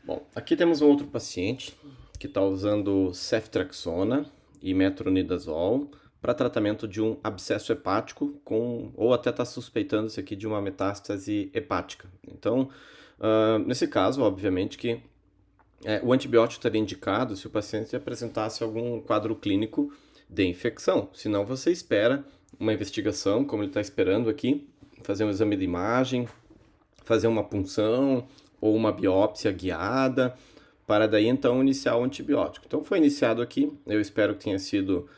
Bom, aqui temos um outro paciente que está usando ceftriaxona e metronidazol para tratamento de um abscesso hepático ou até está suspeitando isso aqui de uma metástase hepática. Então, nesse caso, obviamente que o antibiótico estaria indicado se o paciente apresentasse algum quadro clínico de infecção. Senão você espera uma investigação, como ele está esperando aqui, fazer um exame de imagem, fazer uma punção ou uma biópsia guiada, para daí então iniciar o antibiótico. Então foi iniciado aqui, eu espero que tenha sido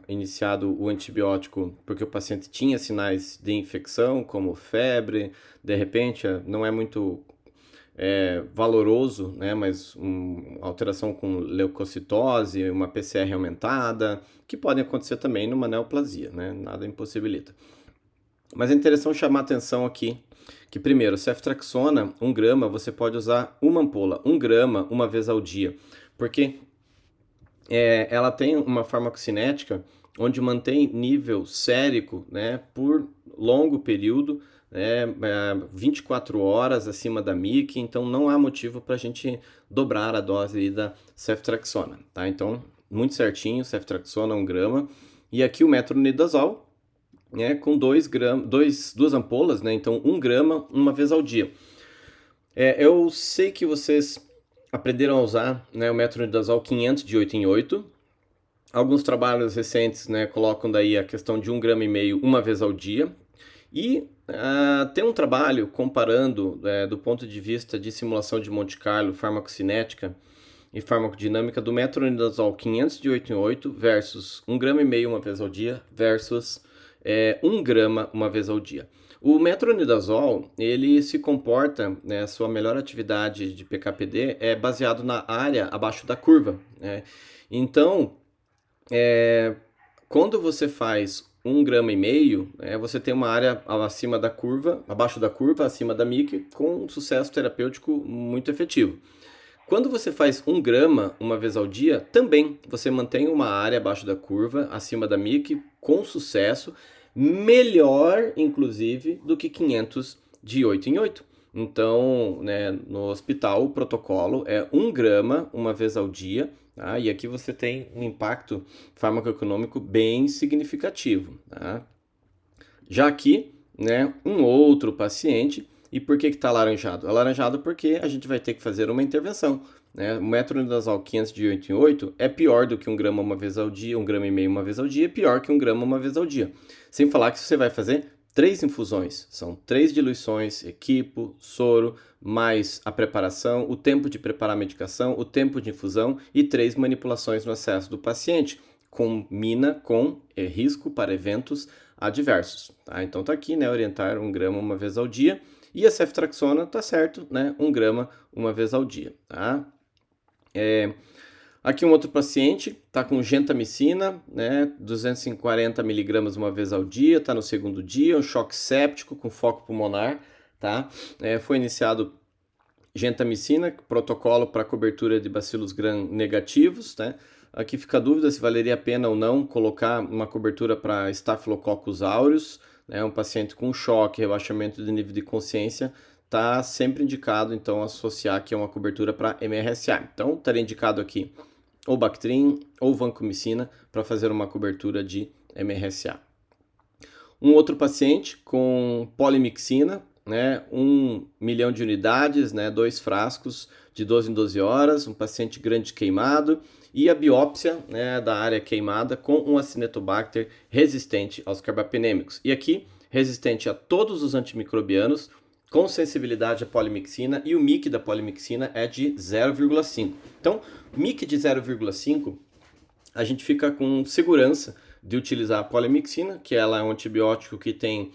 iniciado o antibiótico porque o paciente tinha sinais de infecção, como febre, de repente não é muito valoroso, né, mas uma alteração com leucocitose, uma PCR aumentada, que podem acontecer também numa neoplasia, né, nada impossibilita. Mas é interessante chamar a atenção aqui que, primeiro, ceftriaxona, 1 grama, você pode usar uma ampola, 1 grama, uma vez ao dia, porque ela tem uma farmacocinética onde mantém nível sérico, né, por longo período, né, 24 horas acima da MIC, então não há motivo para a gente dobrar a dose da ceftriaxona, tá? Então, muito certinho, ceftriaxona 1 grama, e aqui o metronidazol, né, com 2 ampolas, né, então 1 grama uma vez ao dia. Eu sei que vocês aprenderam a usar, né, o metronidazol 500 de 8 em 8. Alguns trabalhos recentes, né, colocam daí a questão de 1,5 grama uma vez ao dia. E tem um trabalho comparando, do ponto de vista de simulação de Monte Carlo, farmacocinética e farmacodinâmica, do metronidazol 500 de 8 em 8 versus 1,5 grama uma vez ao dia versus 1 grama uma vez ao dia. O metronidazol, ele se comporta, né, sua melhor atividade de PKPD é baseado na área abaixo da curva, né? Então, quando você faz 1,5 grama, você tem uma área acima da curva, abaixo da curva, acima da MIC, com um sucesso terapêutico muito efetivo. Quando você faz 1 grama uma vez ao dia, também você mantém uma área abaixo da curva, acima da MIC, com sucesso, melhor, inclusive, do que 500 de 8 em 8. Então, né, no hospital, o protocolo é 1 grama uma vez ao dia, tá? E aqui você tem um impacto farmacoeconômico bem significativo, tá? Já aqui, né, um outro paciente. E por que está alaranjado? Alaranjado porque a gente vai ter que fazer uma intervenção, né? O metronidazol 500 de 8 em 8 é pior do que 1 grama uma vez ao dia, 1,5 grama uma vez ao dia, é pior que 1 grama uma vez ao dia. Sem falar que você vai fazer 3 infusões, são 3 diluições, equipo, soro, mais a preparação, o tempo de preparar a medicação, o tempo de infusão e 3 manipulações no acesso do paciente. Combina com risco para eventos adversos, tá? Então tá aqui, né, orientar 1 grama uma vez ao dia. E a ceftriaxona tá certo, né, 1 grama uma vez ao dia, tá? Aqui um outro paciente tá com gentamicina, né, 240 miligramas uma vez ao dia, tá no segundo dia, um choque séptico com foco pulmonar, tá? Foi iniciado gentamicina, protocolo para cobertura de bacilos gram negativos, né? Aqui fica a dúvida se valeria a pena ou não colocar uma cobertura para Staphylococcus aureus, né? Um paciente com choque, rebaixamento de nível de consciência, tá sempre indicado então associar aqui a uma cobertura para MRSA. Então estaria indicado aqui ou Bactrim ou vancomicina para fazer uma cobertura de MRSA. Um outro paciente com polimixina, né, 1 milhão de unidades, né, 2 frascos de 12 em 12 horas, um paciente grande queimado e a biópsia, né, da área queimada com um Acinetobacter resistente aos carbapenêmicos. E aqui, resistente a todos os antimicrobianos, com sensibilidade à polimixina, e o MIC da polimixina é de 0,5. Então, MIC de 0,5, a gente fica com segurança de utilizar a polimixina, que ela é um antibiótico que tem,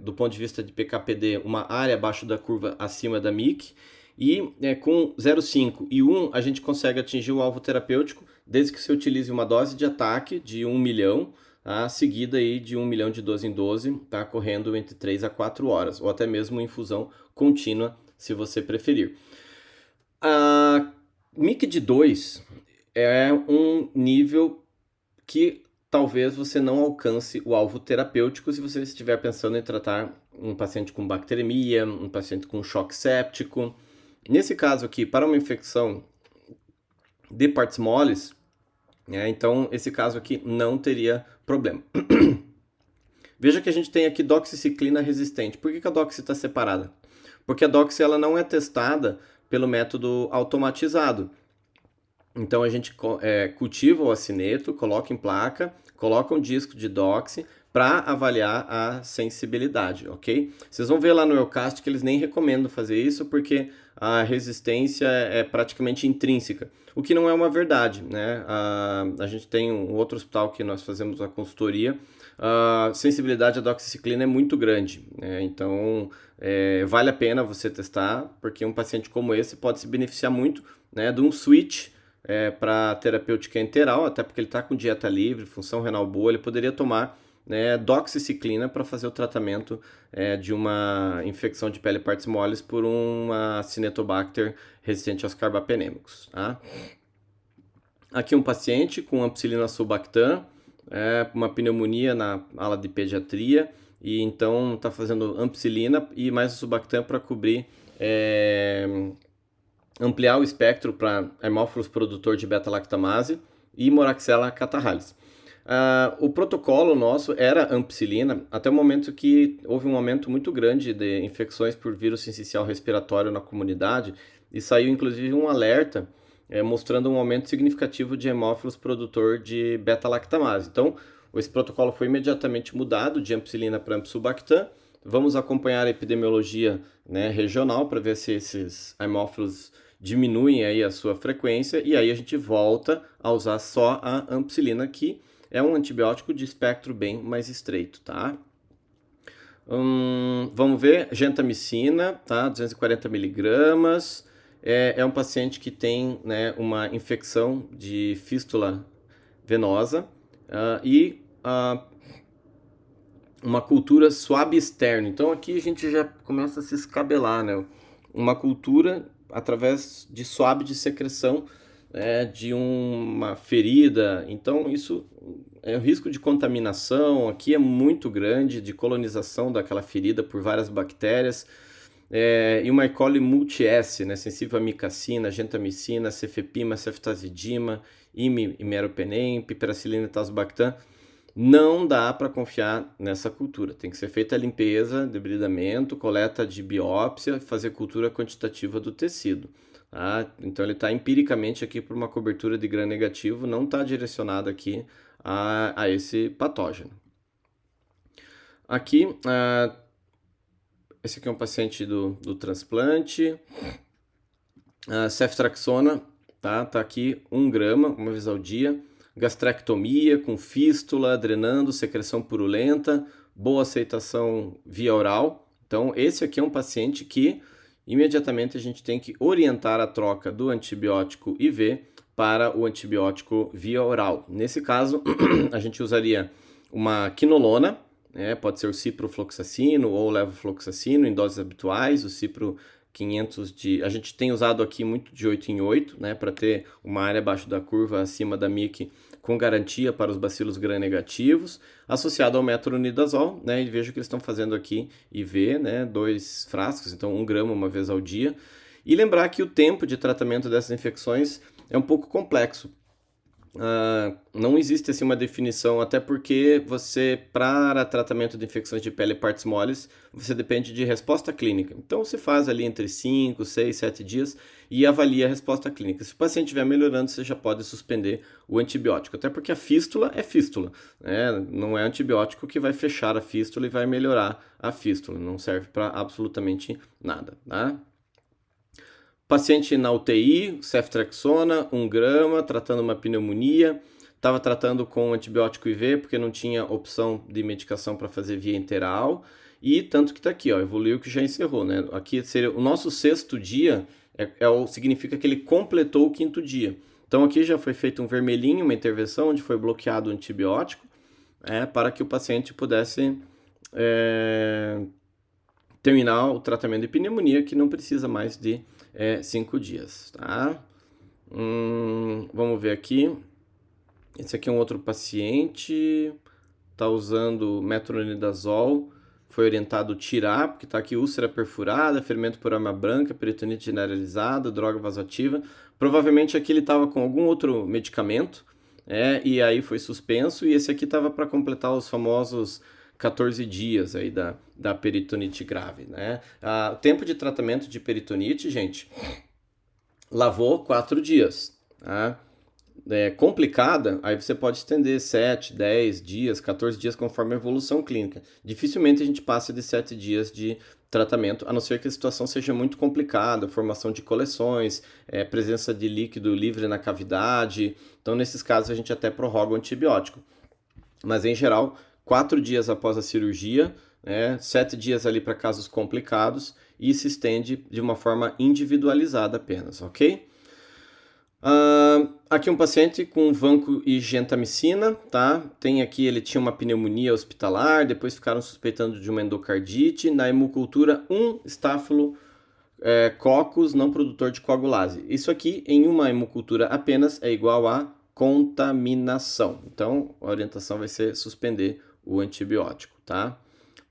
do ponto de vista de PKPD, uma área abaixo da curva acima da MIC, e com 0,5 e 1 a gente consegue atingir o alvo terapêutico desde que se utilize uma dose de ataque de 1 milhão, tá? Seguida aí de 1 milhão de 12 em 12, tá? Correndo entre 3 a 4 horas, ou até mesmo infusão contínua, se você preferir. A MIC de 2 é um nível que talvez você não alcance o alvo terapêutico se você estiver pensando em tratar um paciente com bacteremia, um paciente com choque séptico, Nesse caso aqui, para uma infecção de partes moles, então esse caso aqui não teria problema. Veja que a gente tem aqui doxiciclina resistente. Por que a doxi está separada? Porque a doxi ela não é testada pelo método automatizado. Então a gente cultiva o acineto, coloca em placa, coloca um disco de doxi para avaliar a sensibilidade, ok? Vocês vão ver lá no Eucast que eles nem recomendam fazer isso porque a resistência é praticamente intrínseca, o que não é uma verdade, né? A gente tem um outro hospital que nós fazemos a consultoria, a sensibilidade à doxiciclina é muito grande, né? Então vale a pena você testar, porque um paciente como esse pode se beneficiar muito, né, de um switch para terapêutica enteral, até porque ele está com dieta livre, função renal boa, ele poderia tomar, né, doxiciclina para fazer o tratamento de uma infecção de pele e partes moles por uma Acinetobacter resistente aos carbapenêmicos. Tá? Aqui um paciente com ampicilina sulbactam, uma pneumonia na ala de pediatria, e então está fazendo ampicilina e mais o sulbactam para cobrir, ampliar o espectro para Haemophilus produtor de beta-lactamase e Moraxella catarrhalis. O protocolo nosso era ampicilina, até o momento que houve um aumento muito grande de infecções por vírus sincicial respiratório na comunidade e saiu inclusive um alerta mostrando um aumento significativo de hemófilos produtor de beta-lactamase. Então, esse protocolo foi imediatamente mudado de ampicilina para ampsulbactam. Vamos acompanhar a epidemiologia, né, regional para ver se esses hemófilos diminuem aí a sua frequência e aí a gente volta a usar só a ampicilina, que é um antibiótico de espectro bem mais estreito, tá? Vamos ver, gentamicina, tá? 240 miligramas. É um paciente que tem, né, uma infecção de fístula venosa e uma cultura suave externa. Então aqui a gente já começa a se escabelar, né? Uma cultura através de suave de secreção de uma ferida. Então isso o risco de contaminação aqui é muito grande, de colonização daquela ferida por várias bactérias. E uma E. coli multi-S, né, sensível a micacina, gentamicina, cefepima, ceftazidima, imimeropenem, piperacilina e tazobactam. Não dá para confiar nessa cultura. Tem que ser feita a limpeza, debridamento, coleta de biópsia, fazer cultura quantitativa do tecido. Tá? Então ele está empiricamente aqui por uma cobertura de gram negativo, não está direcionado aqui a esse patógeno. Aqui, esse aqui é um paciente do transplante. Ceftraxona, tá aqui 1 grama, uma vez ao dia. Gastrectomia com fístula, drenando, secreção purulenta, boa aceitação via oral. Então, esse aqui é um paciente que imediatamente a gente tem que orientar a troca do antibiótico IV para o antibiótico via oral. Nesse caso, a gente usaria uma quinolona, pode ser o ciprofloxacino ou levofloxacino em doses habituais, o cipro 500 a gente tem usado aqui muito de 8 em 8, né, para ter uma área abaixo da curva acima da MIC com garantia para os bacilos gram-negativos, associado ao metronidazol, né, e vejo que eles estão fazendo aqui IV, né, 2 frascos, então 1 grama uma vez ao dia. E lembrar que o tempo de tratamento dessas infecções é um pouco complexo. Não existe assim uma definição, até porque para tratamento de infecções de pele e partes moles, você depende de resposta clínica. Então você faz ali entre 5, 6, 7 dias e avalia a resposta clínica. Se o paciente estiver melhorando, você já pode suspender o antibiótico, até porque a fístula é fístula, né? Não é antibiótico que vai fechar a fístula e vai melhorar a fístula, não serve para absolutamente nada, tá? Paciente na UTI, ceftriaxona, 1 grama, tratando uma pneumonia. Estava tratando com antibiótico IV porque não tinha opção de medicação para fazer via enteral. E tanto que está aqui, ó, evoluiu que já encerrou, né? Aqui seria o nosso 6º dia, significa que ele completou o 5º dia. Então aqui já foi feito um vermelhinho, uma intervenção onde foi bloqueado o antibiótico, para que o paciente pudesse terminar o tratamento de pneumonia, que não precisa mais de 5 dias, tá? Vamos ver aqui. Esse aqui é um outro paciente, tá usando metronidazol, foi orientado tirar, porque está aqui úlcera perfurada, ferimento por arma branca, peritonite generalizada, droga vasoativa. Provavelmente aqui ele estava com algum outro medicamento, e aí foi suspenso, e esse aqui estava para completar os famosos 14 dias aí da peritonite grave, né? O tempo de tratamento de peritonite, gente, lavou 4 dias, tá? Complicada, aí você pode estender 7, 10 dias, 14 dias, conforme a evolução clínica. Dificilmente a gente passa de 7 dias de tratamento, a não ser que a situação seja muito complicada, formação de coleções, presença de líquido livre na cavidade. Então, nesses casos, a gente até prorroga o antibiótico. Mas, em geral, 4 dias após a cirurgia, 7 dias ali para casos complicados, e se estende de uma forma individualizada apenas, ok? Aqui um paciente com vanco e gentamicina, tá? Tem aqui, ele tinha uma pneumonia hospitalar, depois ficaram suspeitando de uma endocardite. Na hemocultura, um Staphylococcus não produtor de coagulase. Isso aqui, em uma hemocultura apenas, é igual a contaminação. Então, a orientação vai ser suspender o antibiótico, tá?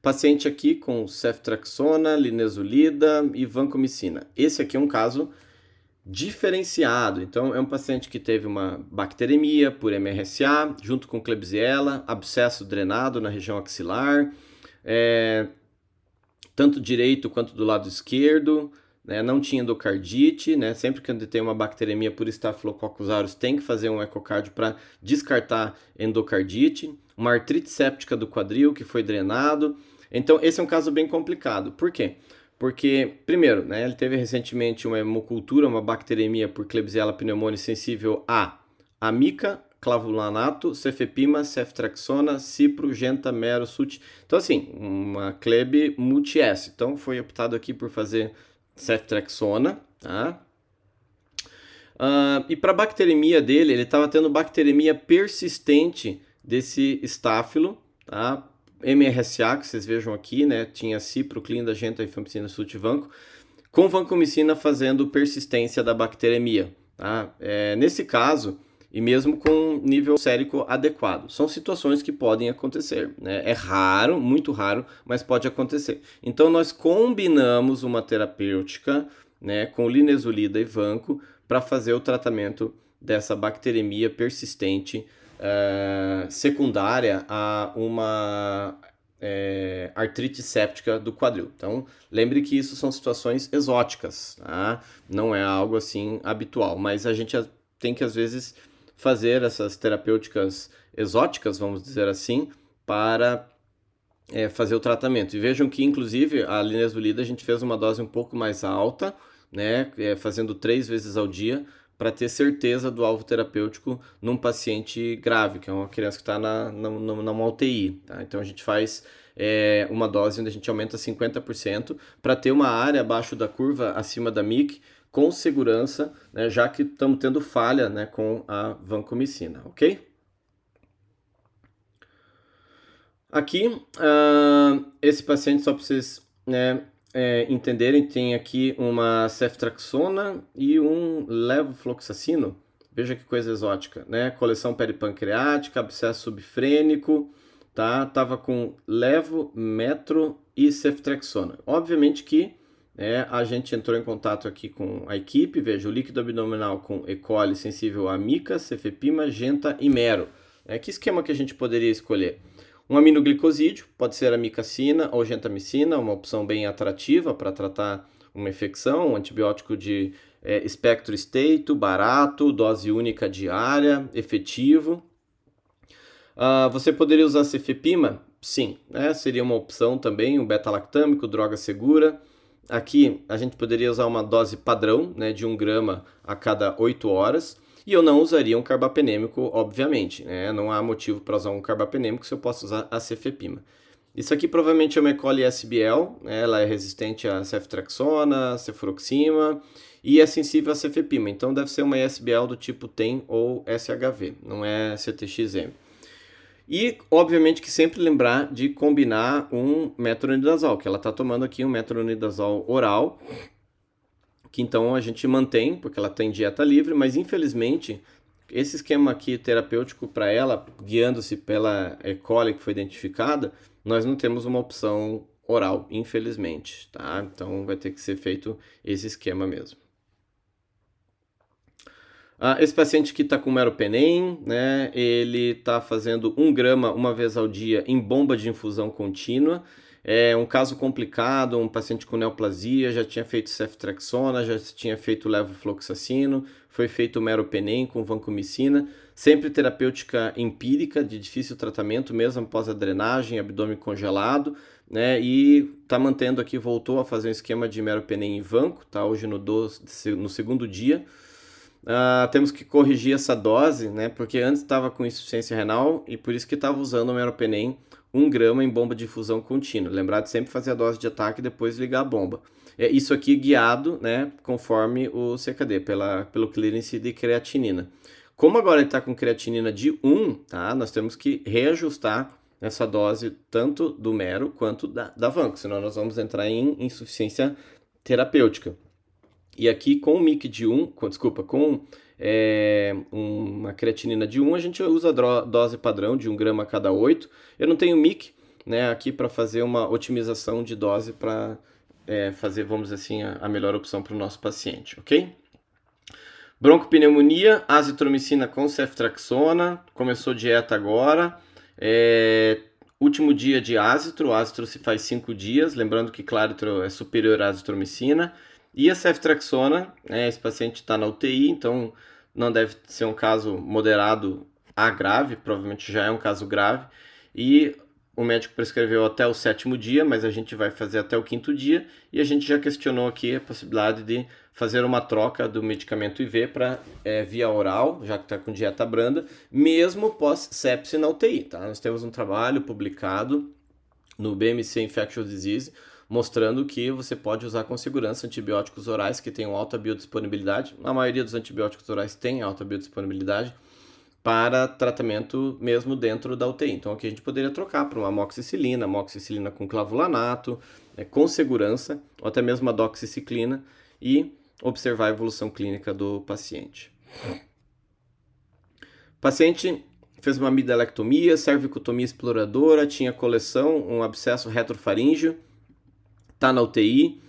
Paciente aqui com ceftriaxona, linezolida e vancomicina. Esse aqui é um caso diferenciado. Então, é um paciente que teve uma bacteremia por MRSA, junto com Klebsiella, abscesso drenado na região axilar, tanto direito quanto do lado esquerdo, né? Não tinha endocardite, né? Sempre que tem uma bacteremia por Staphylococcus aureus, tem que fazer um ecocardio para descartar endocardite, uma artrite séptica do quadril que foi drenado. Então, esse é um caso bem complicado. Por quê? Porque, primeiro, né, ele teve recentemente uma hemocultura, uma bacteremia por Klebsiella pneumoniae sensível a amica, clavulanato, cefepima, ceftriaxona, cipro, genta, mero, sut. Então, assim, uma Kleb multi-S. Então, foi optado aqui por fazer ceftriaxona, tá? E para a bacteremia dele, ele estava tendo bacteremia persistente desse estáfilo, tá? MRSA, que vocês vejam aqui, né? Tinha cipro, clinda, genta, rifampicina, sultivanco, com vancomicina fazendo persistência da bacteremia, tá? Nesse caso, e mesmo com nível sérico adequado. São situações que podem acontecer, né? É raro, muito raro, mas pode acontecer. Então, nós combinamos uma terapêutica, né, com linezolida e vanco para fazer o tratamento dessa bacteremia persistente secundária a uma artrite séptica do quadril. Então, lembre que isso são situações exóticas, tá? Não é algo assim habitual, mas a gente tem que, às vezes, fazer essas terapêuticas exóticas, vamos dizer assim, para fazer o tratamento. E vejam que, inclusive, a linezolida a gente fez uma dose um pouco mais alta, né, fazendo 3 vezes ao dia, para ter certeza do alvo terapêutico num paciente grave, que é uma criança que está numa UTI. Tá? Então a gente faz uma dose onde a gente aumenta 50% para ter uma área abaixo da curva, acima da MIC, com segurança, né, já que estamos tendo falha, né, com a vancomicina, ok? Aqui, esse paciente, só para vocês, né, entenderem, tem aqui uma ceftriaxona e um levofloxacino. Veja que coisa exótica, né? Coleção peripancreática, abscesso subfrênico, tá? Tava com levo, metro e ceftriaxona. Obviamente que a gente entrou em contato aqui com a equipe. Veja, o líquido abdominal com E. coli sensível a mica, cefepima, genta e mero. Que esquema que a gente poderia escolher? Um aminoglicosídeo, pode ser amicacina ou gentamicina, uma opção bem atrativa para tratar uma infecção, um antibiótico de espectro estreito, barato, dose única diária, efetivo. Você poderia usar cefepima? Sim, né? Seria uma opção também, um beta-lactâmico, droga segura. Aqui a gente poderia usar uma dose padrão, né, de 1 grama a cada 8 horas. E eu não usaria um carbapenêmico, obviamente, né? Não há motivo para usar um carbapenêmico se eu posso usar a cefepima. Isso aqui provavelmente é uma E. coli SBL, né? Ela é resistente a ceftriaxona, cefuroxima e é sensível a cefepima. Então deve ser uma ESBL do tipo TEM ou SHV, não é CTXM. E, obviamente, que sempre lembrar de combinar um metronidazol, que ela está tomando aqui um metronidazol oral, que então a gente mantém, porque ela tem dieta livre, mas infelizmente esse esquema aqui terapêutico para ela, guiando-se pela E. coli que foi identificada, nós não temos uma opção oral, infelizmente, tá? Então vai ter que ser feito esse esquema mesmo. Esse paciente que está com meropenem, né, ele está fazendo 1 grama uma vez ao dia em bomba de infusão contínua. É um caso complicado, um paciente com neoplasia, já tinha feito ceftriaxona, já tinha feito levofloxacino, foi feito meropenem com vancomicina, sempre terapêutica empírica, de difícil tratamento, mesmo após a drenagem, abdômen congelado, né, e está mantendo aqui, voltou a fazer um esquema de meropenem em vanco, tá, hoje no segundo dia. Temos que corrigir essa dose, né? Porque antes estava com insuficiência renal e por isso que estava usando o meropenem 1 grama em bomba de infusão contínua. Lembrar de sempre fazer a dose de ataque e depois ligar a bomba. Isso aqui guiado, né? Conforme o CKD, pelo clearance de creatinina. Como agora ele está com creatinina de 1, tá? Nós temos que reajustar essa dose tanto do mero quanto da vanco, senão nós vamos entrar em insuficiência terapêutica. E aqui com o MIC de 1, com uma creatinina de 1, a gente usa a dose padrão de 1 grama a cada 8. Eu não tenho MIC, né, aqui para fazer uma otimização de dose para fazer, vamos dizer assim, a melhor opção para o nosso paciente, ok? Broncopneumonia, azitromicina com ceftriaxona, começou dieta agora. Último dia de ácitro, o ácitro se faz 5 dias, lembrando que claritro é superior à azitromicina. E a ceftriaxona, esse paciente está na UTI, então não deve ser um caso moderado a grave, provavelmente já é um caso grave. E o médico prescreveu até o 7º dia, mas a gente vai fazer até o 5º dia. E a gente já questionou aqui a possibilidade de fazer uma troca do medicamento IV para via oral, já que está com dieta branda, mesmo pós-sepse na UTI. Tá? Nós temos um trabalho publicado no BMC Infectious Disease, mostrando que você pode usar com segurança antibióticos orais que tenham alta biodisponibilidade. A maioria dos antibióticos orais tem alta biodisponibilidade para tratamento mesmo dentro da UTI. Então aqui a gente poderia trocar para uma amoxicilina com clavulanato, com segurança, ou até mesmo a doxiciclina e observar a evolução clínica do paciente. O paciente fez uma amidalectomia, cervicotomia exploradora, tinha coleção, um abscesso retrofaríngeo, está na UTI.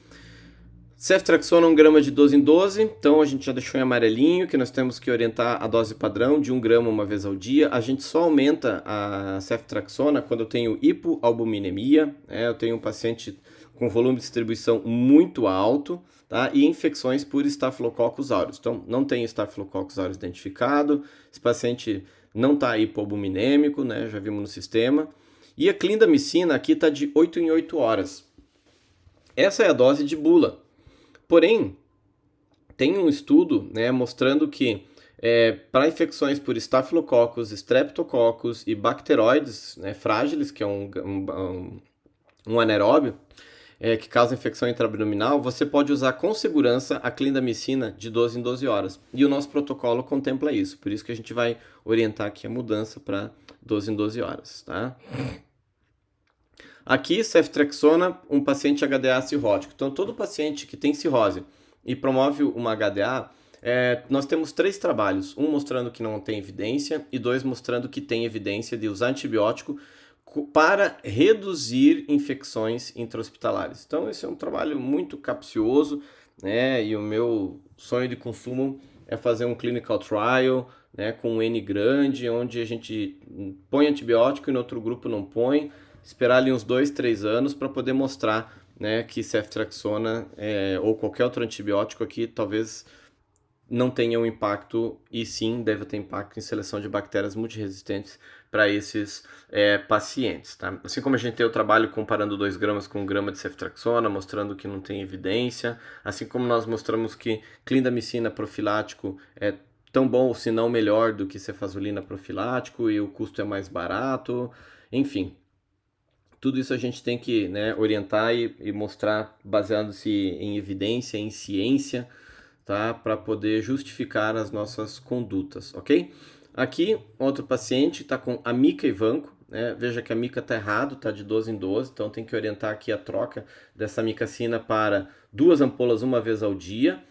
Ceftriaxona 1 grama de 12 em 12, então a gente já deixou em amarelinho que nós temos que orientar a dose padrão de 1 grama uma vez ao dia. A gente só aumenta a ceftriaxona quando eu tenho hipoalbuminemia, eu tenho um paciente com volume de distribuição muito alto, tá? E infecções por Staphylococcus aureus. Então não tem Staphylococcus aureus identificado, esse paciente não está hipoalbuminêmico, né? Já vimos no sistema. E a clindamicina aqui está de 8 em 8 horas. Essa é a dose de bula. Porém, tem um estudo, né, mostrando que para infecções por Staphylococcus, Streptococcus e bacteroides, né, frágiles, que é um anaeróbio, que causa infecção intraabdominal, você pode usar com segurança a clindamicina de 12 em 12 horas. E o nosso protocolo contempla isso. Por isso que a gente vai orientar aqui a mudança para 12 em 12 horas, tá? Aqui, ceftriaxona, um paciente HDA cirrótico. Então, todo paciente que tem cirrose e promove uma HDA, nós temos 3 trabalhos. Um mostrando que não tem evidência e 2 mostrando que tem evidência de usar antibiótico para reduzir infecções intra-hospitalares. Então, esse é um trabalho muito capcioso, né? E o meu sonho de consumo é fazer um clinical trial, né, com um N grande, onde a gente põe antibiótico e no outro grupo não põe, esperar ali uns 2, 3 anos para poder mostrar, né, que ceftriaxona ou qualquer outro antibiótico aqui talvez não tenha um impacto, e sim deve ter impacto em seleção de bactérias multiresistentes para esses pacientes. Tá? Assim como a gente tem o trabalho comparando 2 gramas com 1 grama de ceftriaxona, mostrando que não tem evidência, assim como nós mostramos que clindamicina profilático é tão bom, se não melhor, do que cefazolina profilático e o custo é mais barato, enfim. Tudo isso a gente tem que, né, orientar e mostrar baseado-se em evidência, em ciência, tá? Para poder justificar as nossas condutas, ok? Aqui, outro paciente está com amica e vanco, né? Veja que a mica está errado, está de 12 em 12, então tem que orientar aqui a troca dessa amicacina para 2 ampolas uma vez ao dia,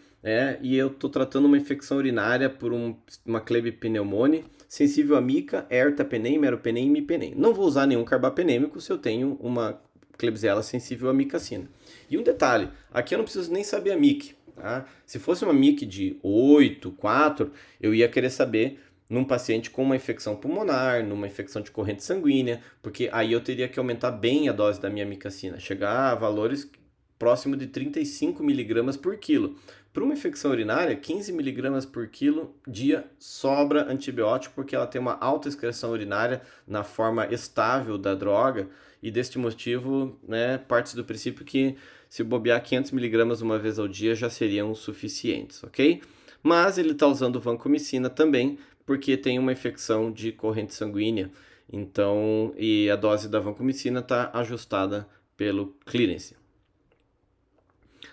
e eu estou tratando uma infecção urinária por uma Klebsiella sensível a mica, ertapenem, meropenem e imipenem. Não vou usar nenhum carbapenêmico se eu tenho uma Klebsiella sensível à micacina. E um detalhe, aqui eu não preciso nem saber a mic. Tá? Se fosse uma mic de 8, 4, eu ia querer saber num paciente com uma infecção pulmonar, numa infecção de corrente sanguínea, porque aí eu teria que aumentar bem a dose da minha micacina, chegar a valores próximo de 35 miligramas por quilo. Para uma infecção urinária, 15 miligramas por quilo dia sobra antibiótico, porque ela tem uma alta excreção urinária na forma estável da droga, e deste motivo, né, parte do princípio que se bobear 500 miligramas uma vez ao dia já seriam suficientes, ok? Mas ele está usando vancomicina também, porque tem uma infecção de corrente sanguínea, então, e a dose da vancomicina está ajustada pelo clearance.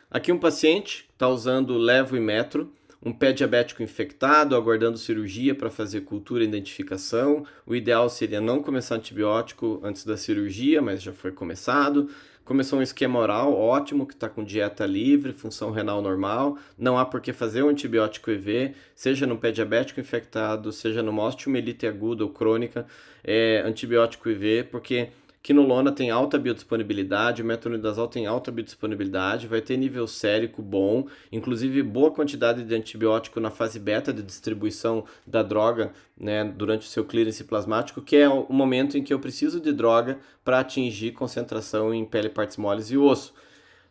Aqui um paciente está usando levo e metro, um pé diabético infectado, aguardando cirurgia para fazer cultura e identificação. O ideal seria não começar antibiótico antes da cirurgia, mas já foi começado. Começou um esquema oral ótimo, que está com dieta livre, função renal normal. Não há por que fazer um antibiótico EV, seja no pé diabético infectado, seja numa osteomielite aguda ou crônica, antibiótico EV, porque quinolona tem alta biodisponibilidade, o metronidazol tem alta biodisponibilidade, vai ter nível sérico bom, inclusive boa quantidade de antibiótico na fase beta de distribuição da droga, né, durante o seu clearance plasmático, que é o momento em que eu preciso de droga para atingir concentração em pele, partes moles e osso.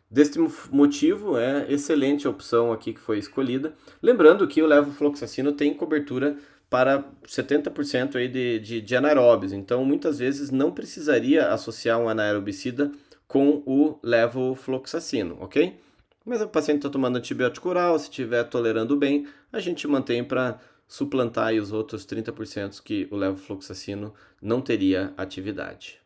Deste motivo, é excelente a opção aqui que foi escolhida. Lembrando que o levofloxacino tem cobertura para 70% aí de anaeróbios, então muitas vezes não precisaria associar um anaerobicida com o levofloxacino, ok? Mas o paciente está tomando antibiótico oral, se estiver tolerando bem, a gente mantém para suplantar aí os outros 30% que o levofloxacino não teria atividade.